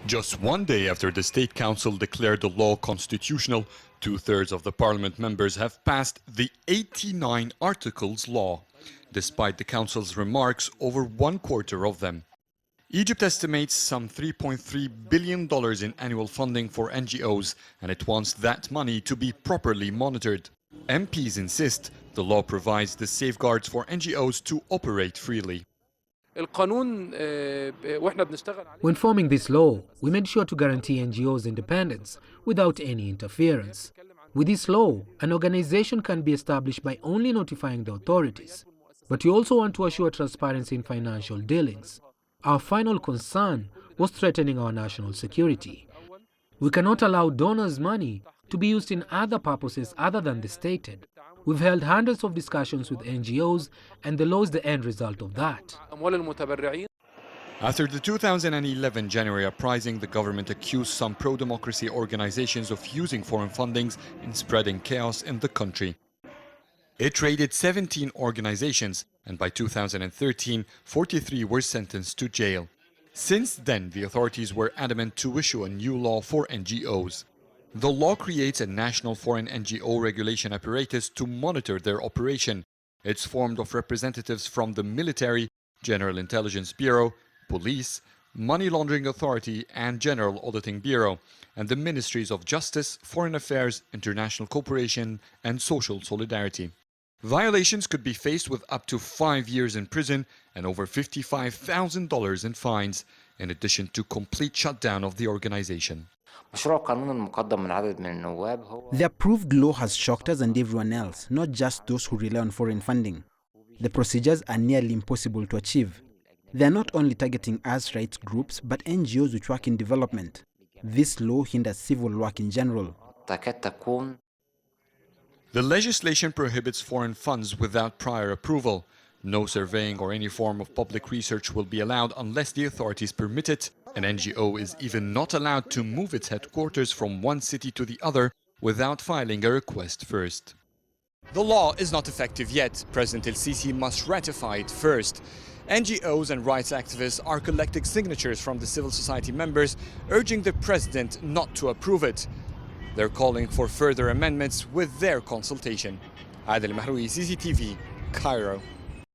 Just one day after the State Council declared the law constitutional, 2/3 of the parliament members have passed the 89 Articles law. Despite the Council's remarks, over 1/4 of them. Egypt estimates some $3.3 billion in annual funding for NGOs, and it wants that money to be properly monitored. MPs insist the law provides the safeguards for NGOs to operate freely. When forming this law, we made sure to guarantee NGOs' independence without any interference. With this law, an organization can be established by only notifying the authorities. But we also want to assure transparency in financial dealings. Our final concern was threatening our national security. We cannot allow donors' money to be used in other purposes other than the stated. We've held hundreds of discussions with NGOs, and the law is the end result of that. After the 2011 January uprising, the government accused some pro-democracy organizations of using foreign fundings in spreading chaos in the country. It raided 17 organizations, and by 2013, 43 were sentenced to jail. Since then, the authorities were adamant to issue a new law for NGOs. The law creates a national foreign NGO regulation apparatus to monitor their operation. It's formed of representatives from the military, General Intelligence Bureau, Police, Money Laundering Authority and General Auditing Bureau, and the Ministries of Justice, Foreign Affairs, International Cooperation and Social Solidarity. Violations could be faced with up to 5 years in prison and over $55,000 in fines, in addition to complete shutdown of the organization. The approved law has shocked us and everyone else, not just those who rely on foreign funding. The procedures are nearly impossible to achieve. They are not only targeting us rights groups, but NGOs which work in development. This law hinders civil work in general. The legislation prohibits foreign funds without prior approval. No surveying or any form of public research will be allowed unless the authorities permit it. An NGO is even not allowed to move its headquarters from one city to the other without filing a request first. The law is not effective yet. President El-Sisi must ratify it first. NGOs and rights activists are collecting signatures from the civil society members, urging the president not to approve it. They're calling for further amendments with their consultation. Adel, Mahrouky, CCTV, Cairo.